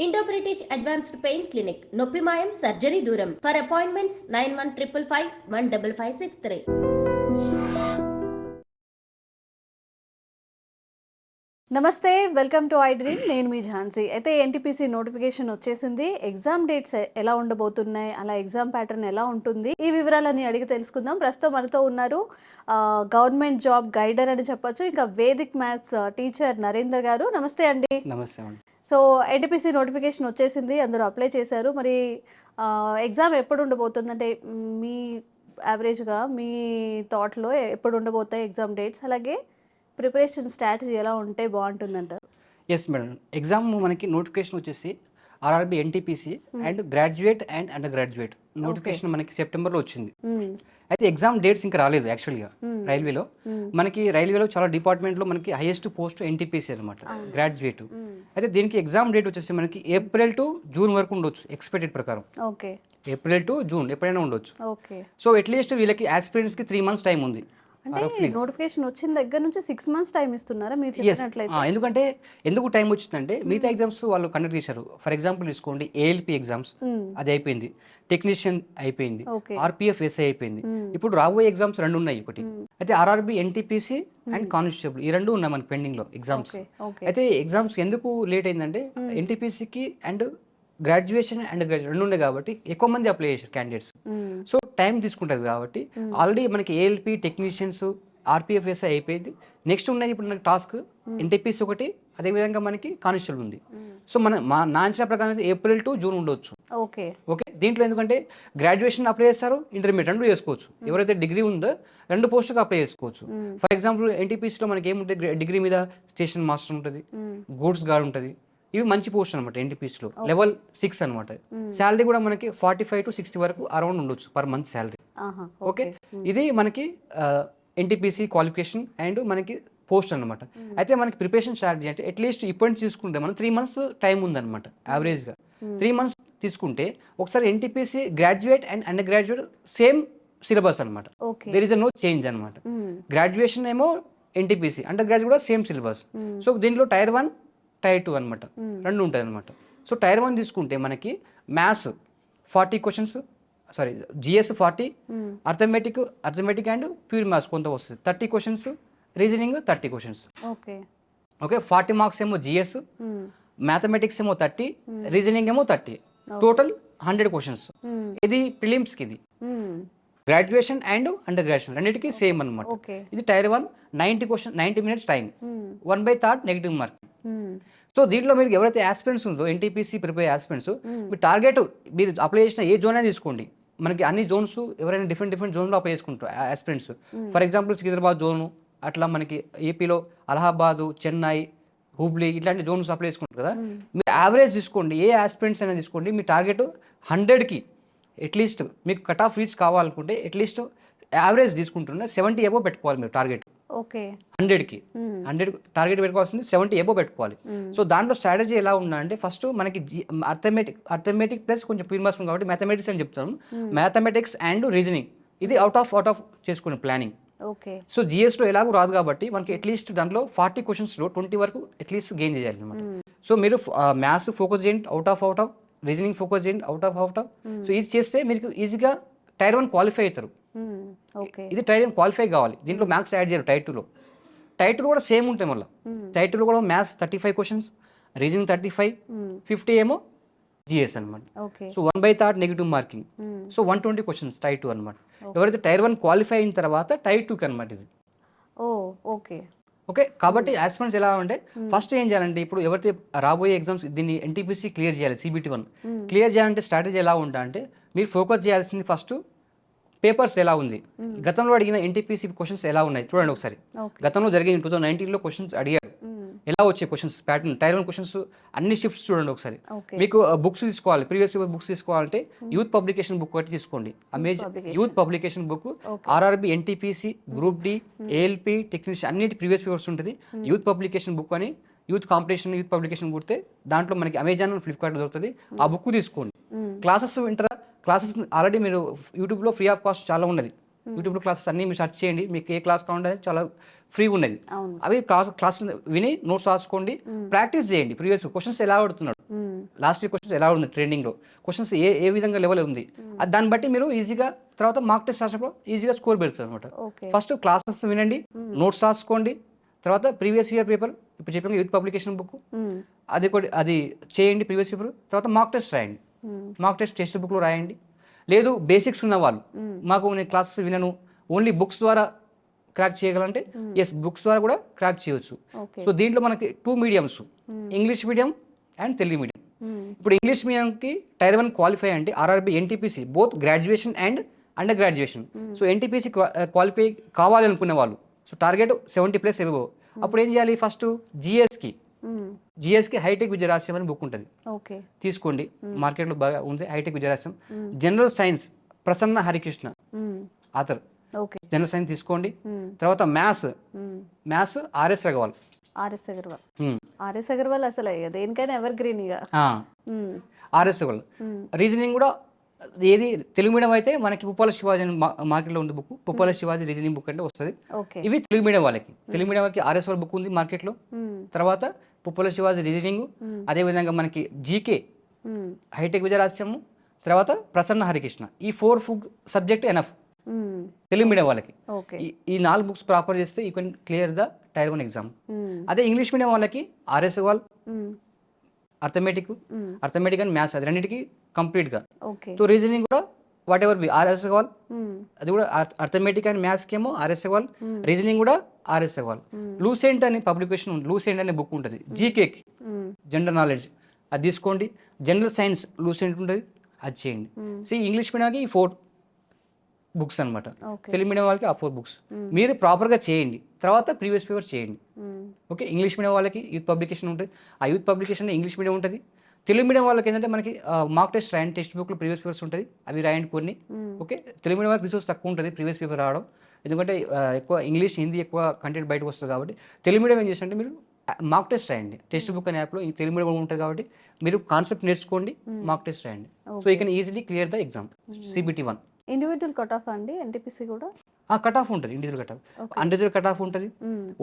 Indo British advanced pain clinic నొప్పి మాయం surgery దూరం ఫర్ అపాయింట్మెంట్స్ 9155515563. నమస్తే, వెల్కమ్ టు ఐ డ్రీమ్. నేను మీ ఝాన్సీ. అయితే ఎన్టీపీసీ నోటిఫికేషన్ వచ్చేసింది. ఎగ్జామ్ డేట్స్ ఎలా ఉండబోతున్నాయి, అలా ఎగ్జామ్ ప్యాటర్న్ ఎలా ఉంటుంది, ఈ వివరాలన్నీ అడిగి తెలుసుకుందాం. ప్రస్తుతం మనతో ఉన్నారు గవర్నమెంట్ జాబ్ గైడర్ అని చెప్పొచ్చు, ఇంకా వేదిక్ మ్యాథ్స్ టీచర్ నరేందర్ గారు. నమస్తే అండి. నమస్తే అండి. సో ఎన్టీపీసీ నోటిఫికేషన్ వచ్చేసింది, అందరూ అప్లై చేశారు. మరి ఎగ్జామ్ ఎప్పుడు ఉండబోతుంది, అంటే మీ యావరేజ్గా మీ థాట్లో ఎప్పుడు ఉండబోతాయి ఎగ్జామ్ డేట్స్, అలాగే ప్రిపరేషన్ స్ట్రాటజీ ఎలా ఉంటే బాగుంటుందంటారు? ఎస్ మేడం, ఎగ్జామ్ మనకి నోటిఫికేషన్ వచ్చేసి RRB NTPC and graduate and under graduate notification మనకి సెప్టెంబర్లో వచ్చింది. అయితే ఎగ్జామ్ డేట్స్ ఇంకా రాలేదు. యాక్చువల్గా రైల్వేలో చాలా డిపార్ట్మెంట్లో మనకి హైయెస్ట్ పోస్ట్ ఎన్టీపీసీ అనమాట, గ్రాడ్యుయేట్. అయితే దీనికి ఎగ్జామ్ డేట్ వచ్చేసి మనకి ఏప్రిల్ టు జూన్ వరకు ఉండొచ్చు ఎక్స్పెక్టెడ్ ప్రకారం. ఏప్రిల్ టు జూన్ ఎప్పుడైనా ఉండొచ్చు. సో అట్లీస్ట్ వీళ్ళకి ఆస్పిరెంట్స్కి 3 months టైం ఉంది. అంటే నోటిఫికేషన్ వచ్చిన దగ్గర నుంచి 6 months టైం ఇస్తున్నారా మీరు చెప్పినట్లయితే? ఎందుకంటే ఎందుకు టైం వచ్చిందంటే మిగతా ఎగ్జామ్స్ వాళ్ళు కండక్ట్ చేశారు. ఫర్ ఎగ్జాంపుల్ తీసుకోండి, ఏఎల్పి ఎగ్జామ్స్ అది అయిపోయింది, టెక్నీషియన్ అయిపోయింది, ఆర్పిఎఫ్ ఎస్ఐ అయిపోయింది. ఇప్పుడు రాబోయే ఎగ్జామ్స్ 2 ఉన్నాయి. ఒకటి అయితే ఆర్ఆర్బి ఎన్టీపీసీ అండ్ కానిస్టేబుల్, ఈ 2 ఉన్నాయి మనకి పెండింగ్ లో ఎగ్జామ్స్. అయితే ఎగ్జామ్స్ ఎందుకు లేట్ అయిందంటే ఎన్టీపీసీకి అండ్ గ్రాడ్యుయేషన్ అండ్ గ్రాడ్యుయేట్ 2 ఉన్నాయి కాబట్టి ఎక్కువ మంది అప్లై చేశారు క్యాండిడేట్స్. సో టైం తీసుకుంటుంది కాబట్టి ఆల్రెడీ మనకి ఏఎల్పి, టెక్నీషియన్స్, ఆర్పిఎఫ్ఎస్ఐ అయిపోయింది. నెక్స్ట్ ఉన్నది ఇప్పుడు మనకి టాస్క్ ఎన్టీపీసీ ఒకటి, అదేవిధంగా మనకి కానిస్టేబుల్ ఉంది. సో నా అంచనా ప్రకారం ఏప్రిల్ టు జూన్ ఉండొచ్చు. ఓకే, దీంట్లో ఎందుకంటే గ్రాడ్యుయేషన్ అప్లై చేస్తారు, ఇంటర్మీడియట్ 2 చేసుకోవచ్చు. ఎవరైతే డిగ్రీ ఉందో 2 పోస్టులకు అప్లై చేసుకోవచ్చు. ఫర్ ఎగ్జాంపుల్ ఎన్టీపీసీలో మనకి ఏముంటుంది, డిగ్రీ మీద స్టేషన్ మాస్టర్ ఉంటుంది, గూడ్స్ గార్డ్ ఉంటుంది. ఇవి మంచి పోస్ట్ అనమాట. ఎన్టీపీసీలో లెవెల్ 6 అనమాట. శాలరీ కూడా మనకి 45 to 60 వరకు అరౌండ్ ఉండొచ్చు పర్ మంత్ శాలరీ. ఓకే, ఇది మనకి ఎన్టీపీసీ క్వాలిఫికేషన్ అండ్ మనకి పోస్ట్ అనమాట. అయితే మనకి ప్రిపరేషన్ స్ట్రాటజీ అంటే అట్లీస్ట్ ఇప్పటి నుంచి చూసుకుంటే మనం 3 months టైం ఉందన్నమాట. యావరేజ్గా 3 months తీసుకుంటే ఒకసారి NTPC graduate and under graduate same syllabus అనమాట. దేర్ ఇస్ నో చేంజ్ అనమాట. గ్రాడ్యుయేషన్ ఏమో ఎన్టీపీసీ, అండర్ గ్రాడ్యుయేట్ కూడా సేమ్ సిలబస్. సో దీంట్లో టైర్ 1, టైర్ 2 అనమాట, 2 ఉంటాయి అనమాట. సో టైర్ 1 తీసుకుంటే మనకి maths 40 questions, sorry GS 40, arithmetic and pure maths కొంత వస్తుంది 30 questions, reasoning 30 questions. Okay, 40 marks ఏమో జిఎస్, మ్యాథమెటిక్స్ ఏమో 30, రీజనింగ్ ఏమో 30, టోటల్ 100 questions. ఇది ప్రిలిమ్స్కి. ఇది గ్రాడ్యుయేషన్ అండ్ అండర్ గ్రాడ్యుయేషన్ రెండింటికి సేమ్ అనమాట. ఇది tier 1, 90 minutes time, 1/3 negative mark. So దీంట్లో మీరు ఎవరైతే ఆస్పిరెంట్స్ ఉందో ఎన్టీపీసీ ప్రిపేర్ ఆస్పిరెంట్స్, మీ టార్గెట్ మీరు అప్లై చేసిన ఏ జోన్ అయినా తీసుకోండి. మనకి అన్ని జోన్స్ ఎవరైనా డిఫరెంట్ జోన్లో అప్లై చేసుకుంటారు aspirants. For example Secunderabad zone, అట్లా మనకి ఏపీలో అలహాబాద్, చెన్నై, హుబ్లీ ఇట్లాంటి జోన్స్ అప్లై చేసుకుంటారు కదా. మీరు యావరేజ్ తీసుకోండి, ఏ ఆస్పిరెంట్స్ అయినా తీసుకోండి. మీ టార్గెట్ 100కి అట్లీస్ట్ మీకు కట్ ఆఫ్ రీచ్ కావాలనుకుంటే అట్లీస్ట్ యావరేజ్ తీసుకుంటున్నా 70 above పెట్టుకోవాలి మీరు టార్గెట్. 100కి 100 టార్గెట్ పెట్టుకోవాల్సింది 70 above పెట్టుకోవాలి. సో దాంట్లో స్ట్రాటజీ ఎలా ఉందంటే ఫస్ట్ మనకి అర్థమెటిక్ ప్లస్ కొంచెం ప్యూర్ మ్యాథ్స్ కాబట్టి మ్యాథమెటిక్స్ అని చెప్తాను. మ్యాథమెటిక్స్ అండ్ రీజనింగ్ ఇది అవుట్ ఆఫ్ చేసుకునే ప్లానింగ్. సో జిఎస్లో ఎలాగో రాదు కాబట్టి మనకి అట్లీస్ట్ దాంట్లో 40 questions-లో 20 వరకు అట్లీస్ట్ గెయిన్ చేయాలి అనమాట. సో మీరు మ్యాథ్స్ ఫోకస్ చేయండి, అవుట్ ఆఫ్ రీజనింగ్ ఫోకస్ చేయండి, అవుట్ ఆఫ్. సో ఇది చేస్తే మీకు ఈజీగా టైర్ 1 క్వాలిఫై అవుతారు. ఇది టైర్ 1 క్వాలిఫై కావాలి. దీంట్లో మ్యాథ్స్ యాడ్ చేయరు. టైర్ 2 కూడా సేమ్ ఉంటాయి. మళ్ళీ టైర్ 2 కూడా మ్యాథ్స్ 35 questions, రీజనింగ్ 35, 50 ఏమో జిఎస్ అనమాట. So 1/3 negative marking. So 120 questions tier 2 అనమాట. ఎవరైతే టైర్ 1 క్వాలిఫై అయిన తర్వాత టైర్ 2కి అనమాట ఇది. ఓకే, కాబట్టి ఆస్పిరెంట్స్ ఎలా అంటే ఫస్ట్ ఏం చేయాలంటే ఇప్పుడు ఎవరైతే రాబోయే ఎగ్జామ్స్ దీన్ని ఎన్టీపీసీ క్లియర్ చేయాలి, CBT 1 క్లియర్ చేయాలంటే స్ట్రాటజీ ఎలా ఉంటా అంటే మీరు ఫోకస్ చేయాల్సింది ఫస్ట్ పేపర్స్ ఎలా ఉంది, గతంలో అడిగిన ఎన్టీపీసీ క్వశ్చన్స్ ఎలా ఉన్నాయి చూడండి ఒకసారి. గతంలో జరిగిన 2019లో క్వశ్చన్స్ అడిగారు, ఎలా వచ్చే క్వశ్చన్స్ ప్యాటర్న్, టైర్ 1 క్వశ్చన్స్ అన్ని షిఫ్ట్స్ చూడండి ఒకసారి. మీకు బుక్స్ తీసుకోవాలి, ప్రీవియస్ పేపర్ బుక్స్ తీసుకోవాలంటే యూత్ పబ్లికేషన్ బుక్ ఒకటి తీసుకోండి. Youth Publication book RRB NTPC group D ALP technician అన్నిటి ప్రీవియస్ పేపర్స్ ఉంటుంది. యూత్ పబ్లికేషన్ బుక్ అని యూత్ కాంపిటీషన్ యూత్ పబ్లికేషన్ కుడితే దాంట్లో మనకి అమెజాన్, ఫ్లిప్కార్ట్ దొరుకుతుంది. ఆ బుక్ తీసుకోండి. క్లాసెస్ వింటారా? క్లాసెస్ ఆల్రెడీ మీరు యూట్యూబ్లో ఫ్రీ ఆఫ్ కాస్ట్ చాలా ఉన్నది. యూట్యూబ్లో క్లాసెస్ అన్నీ మీరు సెర్చ్ చేయండి, మీకు ఏ క్లాస్ కావాలంటే చాలా ఫ్రీగా ఉన్నది. అవును. అవి క్లాస్ విని నోట్స్ రాసుకోండి, ప్రాక్టీస్ చేయండి. ప్రీవియస్ క్వశ్చన్స్ ఎలా అడుగుతున్నాడు, లాస్ట్ ఇయర్ క్వశ్చన్స్ ఎలా ఉంది, ట్రెండింగ్లో క్వశ్చన్స్ ఏ విధంగా లెవెల్ ఉంది, దాన్ని బట్టి మీరు ఈజీగా తర్వాత మార్క్ టెస్ట్ రాసినప్పుడు ఈజీగా స్కోర్ పెడుతుంది అనమాట. ఫస్ట్ క్లాసెస్ వినండి, నోట్స్ రాసుకోండి, తర్వాత ప్రీవియస్ ఇయర్ పేపర్ ఇప్పుడు చెప్పాను యూత్ పబ్లికేషన్ బుక్ అది చేయండి ప్రీవియస్ పేపర్. తర్వాత మార్క్ టెస్ట్ రాయండి, మార్క్ టెస్ట్ బుక్లో రాయండి. లేదు బేసిక్స్ ఉన్న వాళ్ళు మాకు నేను క్లాసెస్ వినను ఓన్లీ బుక్స్ ద్వారా క్రాక్ చేయగలంటే ఎస్ బుక్స్ ద్వారా కూడా క్రాక్ చేయవచ్చు. సో దీంట్లో మనకి 2 mediums, English medium and Telugu medium. ఇప్పుడు ఇంగ్లీష్ మీడియంకి టైర్ 1 క్వాలిఫై అంటే RRB NTPC both graduation and under graduation. So NTPC qualify కావాలి అనుకునే వాళ్ళు, సో టార్గెట్ 70+ ఎబో. అప్పుడు ఏం చేయాలి, ఫస్ట్ జిఎస్కి హైటెక్ విజయరాశ్యం అని బుక్ ఉంటుంది, తీసుకోండి. మార్కెట్లో బాగా ఉంది హైటెక్ విజయరాశ్యం. General science Prasanna Harikrishna author, general science తీసుకోండి. తర్వాత మ్యాథ్స్ ఆర్ఎస్ అగర్వాల్ అసలు దేనికైనా ఎవర్ గ్రీన్ ఇక. ఆర్ఎస్ అగర్వాల్. రీజనింగ్ కూడా ఏది తెలుగు మీడియం అయితే మనకి పుప్పాల శివాజీ అని మార్కెట్లో ఉంది book, Puppala Shivaji reasoning book అంటే వస్తుంది. ఇవి తెలుగు మీడియం వాళ్ళకి, తెలుగు మీడియం వాళ్ళకి ఆర్ఎస్ వాళ్ళ బుక్ ఉంది మార్కెట్లో. తర్వాత పుప్పాల శివాజీ రీజనింగ్, అదేవిధంగా మనకి జీకే హైటెక్ విజయరాశ్యము, తర్వాత ప్రసన్న హరికృష్ణ. ఈ 4 సబ్జెక్ట్ ఎనఫ్ తెలుగు మీడియం వాళ్ళకి. ఈ 4 బుక్స్ ప్రాపర్ చేస్తే you can clear the tier 1 exam. అదే ఇంగ్లీష్ మీడియం వాళ్ళకి RS Agarwal, arithmetic and maths, అది రెండింటికి కంప్లీట్గా. సో రీజనింగ్ కూడా whatever be RS Agarwal, అది కూడా అర్థమెటిక్ అండ్ మ్యాథ్స్కి ఏమో ఆర్ఎస్ అగర్వాల్, రీజనింగ్ కూడా ఆర్ఎస్ అగర్వాల్. లూసెంట్ అనే పబ్లికేషన్ ఉంది, లూసెంట్ అనే బుక్ ఉంటుంది జీకేకి, జనరల్ నాలెడ్జ్, అది తీసుకోండి. జనరల్ సైన్స్ లూసెంట్ ఉంటుంది, అది చేయండి. సో ఇంగ్లీష్ మీడియంకి ఈ 4 బుక్స్ అనమాట, తెలుగు మీడియం వాళ్ళకి ఆ 4 బుక్స్ మీరు ప్రాపర్గా చేయండి. తర్వాత ప్రీవియస్ పేపర్ చేయండి. ఓకే, ఇంగ్లీష్ మీడియం వాళ్ళకి యూత్ పబ్లికేషన్ ఉంటుంది, ఆ యూత్ పబ్లికేషన్ ఇంగ్లీష్ మీడియం ఉంటుంది. తెలుగు మీడియం వాళ్ళకి ఏంటంటే మనకి మార్క్ టెస్ట్ రాయండి, టెక్స్ట్ బుక్లో ప్రీవియస్ పేపర్స్ ఉంటుంది, అవి రాయండి కొన్ని. ఓకే, తెలుగు మీడియం వాళ్ళకి రిసోర్స్ తక్కువ ఉంటుంది ప్రీవియస్ పేపర్ రావడం, ఎందుకంటే ఎక్కువ ఇంగ్లీష్ హిందీ ఎక్కువ కంటెంట్ బయటకు వస్తుంది కాబట్టి. తెలుగు మీడియం ఏం చేస్తుంటే మీరు మార్క్ టెస్ట్ రాయండి, టెక్స్ట్ బుక్ అనే యాప్లో ఈ తెలుగు మీడియం ఉంటుంది కాబట్టి మీరు కాన్సెప్ట్ నేర్చుకోండి, మార్క్ టెస్ట్ రాయండి. So you can easily clear the exam CBT 1. Individual cut off అండి ఎన్టీపీసీ కూడా కట్ ఆఫ్ ఉంటుంది, individual cut off, unreserve cut off ఉంటుంది,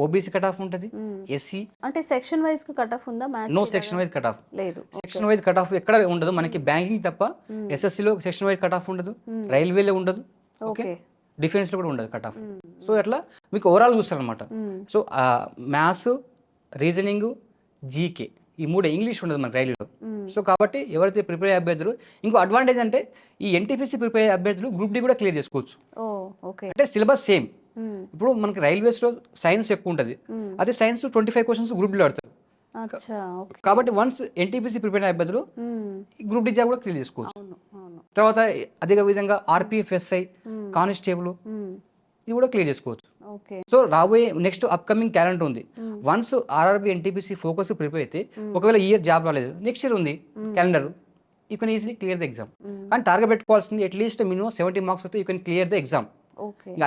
ఓబీసీ కట్ ఆఫ్ ఉంటుంది, ఎస్సీ. అంటే సెక్షన్ వైజ్ కట్ ఆఫ్ ఉందా? No section wise cut off లేదు. Section wise cut off ఎక్కడ ఉండదు మనకి, బ్యాంకింగ్ తప్ప. ఎస్ఎస్సీలో సెక్షన్ వైజ్ కట్ ఆఫ్ ఉండదు, రైల్వేలో ఉండదు, ఓకే, డిఫెన్స్ లో కూడా ఉండదు కట్ ఆఫ్. సో అట్లా మీకు ఓవరాల్ చూస్తారు అనమాట. సో మ్యాథ్స్, రీజనింగ్, జీకే ఈ 3 ఇంగ్లీష్ ఉండదు మనకి రైల్వేలో. సో కాబట్టి ఎవరైతే ప్రిపేర్ అయ్యే అభ్యర్థులు, ఇంకో అడ్వాంటేజ్ అంటే ఈ ఎన్టీపీసీ ప్రిపేర్ అయ్యే అభ్యర్థులు గ్రూప్ డి కూడా క్లియర్ చేసుకోవచ్చు. అంటే సిలబస్ సేమ్. ఇప్పుడు మనకి రైల్వేస్లో సైన్స్ ఎక్కువ ఉంటుంది, అదే సైన్స్ 25 క్వశ్చన్స్ గ్రూప్ డిలో ఆడతారు. కాబట్టి వన్స్ ఎన్టీపీసీ ప్రిపేర్ అయ్యే అభ్యర్థులు గ్రూప్ డి జాబ్ కూడా క్లియర్ చేసుకోవచ్చు. తర్వాత అదే విధంగా ఆర్పిఎఫ్, ఎస్ఐ, కానిస్టేబుల్ ఇది కూడా క్లియర్ చేసుకోవచ్చు. సో రాబోయే నెక్స్ట్ అప్కమింగ్ క్యాలెండర్ ఉంది. Once RRB NTPC focus prepare అయితే ఒకవేళ ఇయర్ జాబ్ రాలేదు, నెక్స్ట్ ఇయర్ ఉంది calendar, you can easily clear the exam. కానీ టార్గెట్ పెట్టుకోవాల్సింది అట్లీస్ట్ మినిమం 70 మార్క్స్ వస్తే you can clear the exam.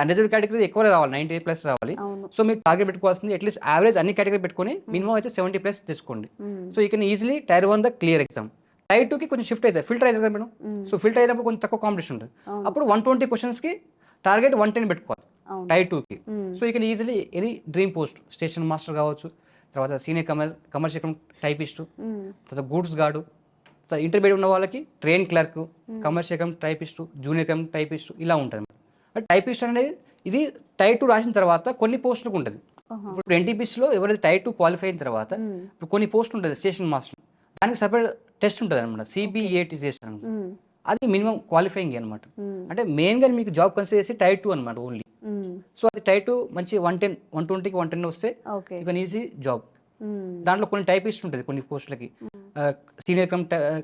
Unreserved category ఎక్కువ రావాలి, 90+ రావాలి. సో మీరు టార్గెట్ పెట్టుకోవాల్సింది అట్లీస్ట్ యావరేజ్ అన్ని కేటగిరీ పెట్టుకొని మినిమం అయితే 70+ తీసుకోండి. So you can easily tier 1 the clear exam. Tyre 2కి కొంచెం షిఫ్ట్ అవుతుంది, ఫిల్టర్ అవుతుంది కదా మేడం. సో ఫిల్టర్ అయినప్పుడు కొంచెం తక్కువ కాంపిటీషన్ ఉంటుంది, అప్పుడు 120 క్వశ్చన్స్కి టార్గెట్ 110 పెట్టుకోవాలి టైర్ 2కి. So you can easily any dream post, station master కావచ్చు, తర్వాత సీనియర్ కమర్షియల్ టైపిస్ట్, తర్వాత గూడ్స్ గార్డు, తర్వాత ఇంటర్మీడియట్ ఉన్న వాళ్ళకి train clerk, commercial typist, junior typist ఇలా ఉంటుంది. టైపిస్ట్ అనేది ఇది టైర్ 2 రాసిన తర్వాత కొన్ని పోస్టులకు ఉంటుంది. ఇప్పుడు ఎన్టీపీసీలో ఎవరైతే టైర్ 2 క్వాలిఫై అయిన తర్వాత ఇప్పుడు కొన్ని పోస్టులు ఉంటుంది స్టేషన్ మాస్టర్, దానికి సపరేట్ టెస్ట్ ఉంటుంది అనమాట, CBAT టెస్ట్ అనమాట. అది మినిమం క్వాలిఫైయింగ్ అనమాట. అంటే మెయిన్గా మీకు జాబ్ కన్సిడర్ చేసి టైర్ 2 అనమాట ఓన్లీ. సో అది టైర్ 2 మంచి 110, 120కి 110 వస్తే యూ కెన్ ఈజీ జాబ్. దాంట్లో కొన్ని టైపిస్ట్ ఉంటుంది కొన్ని పోస్టులకి, senior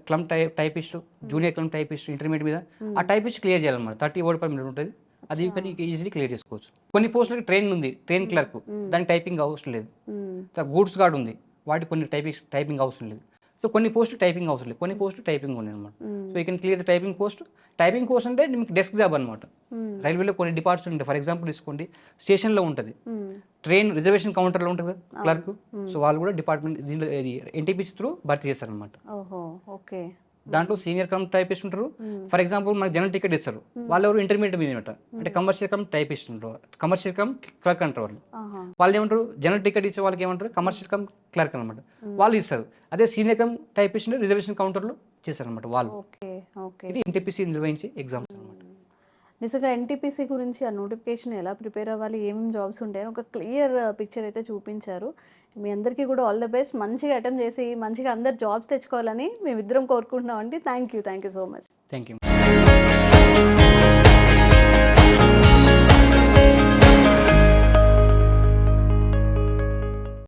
clerk typist, junior clerk typist, intermediate మీద ఆ టైపిస్ట్ క్లియర్ చేయాలన్నమాట. 30 వర్డ్ పర్ మినిట్ ఉంటుంది, అది కానీ ఈజీలీ క్లియర్ చేసుకోవచ్చు. కొన్ని పోస్టులకి ట్రైన్ ఉంది, ట్రైన్ క్లర్క్, దానికి టైపింగ్ అవసరం లేదు. గూడ్స్ గార్డ్ ఉంది, వాటికి కొన్ని టైపింగ్ అవసరం లేదు. సో కొన్ని పోస్టులు టైపింగ్ అవసరం లేదు, కొన్ని పోస్టులు టైపింగ్ ఉన్నాయి అనమాట. So you can clear the typing post. Typing course అంటే మీకు డెస్క్ జాబ్ అనమాట. రైల్వేలో కొన్ని డిపార్ట్మెంట్స్ ఉంటాయి, ఫర్ ఎగ్జాంపుల్ తీసుకోండి స్టేషన్లో ఉంటుంది, ట్రైన్ రిజర్వేషన్ కౌంటర్లో ఉంటుంది కదా క్లర్క్. సో వాళ్ళు కూడా డిపార్ట్మెంట్ దీంట్లో ఎన్టీపీసీ త్రూ భర్తీ చేస్తారు అనమాట. దాంట్లో సీనియర్ కమ్ టైపిస్ట్ ఉంటారు. ఫర్ ఎగ్జాంపుల్ మనకి జనరల్ టికెట్ ఇస్తారు, వాళ్ళు ఎవరు ఇంటర్మీడియట్ మీద అంటే కమర్షియల్ కమ్ టైపిస్ట్ ఉంటారు, కమర్షియల్ కమ్ క్లర్క్ అంటారు వాళ్ళు. వాళ్ళు ఏమంటారు, జనరల్ టికెట్ ఇచ్చే వాళ్ళకి ఏమంటారు కమర్షియల్ కమ్ క్లర్క్ అనమాట, వాళ్ళు ఇస్తారు. అదే సీనియర్ కమ్ టైపిస్ట్ రిజర్వేషన్ కౌంటర్లో చేస్తారు అనమాట వాళ్ళు. ఇది ఎన్టీపీసీ నిర్వహించే ఎగ్జామ్స్ అనమాట. నిజంగా ఎన్టీపీసీ గురించి ఆ నోటిఫికేషన్ ఎలా ప్రిపేర్ అవ్వాలి, ఏమేమి జాబ్స్ ఉంటాయని ఒక క్లియర్ పిక్చర్ అయితే చూపించారు. మీ అందరికీ కూడా ఆల్ ద బెస్ట్, మంచిగా అటెంప్ట్ చేసి మంచిగా అందరు జాబ్స్ తెచ్చుకోవాలని మేమిద్దరం కోరుకుంటున్నాం అండి. Thank you so much. Thank you.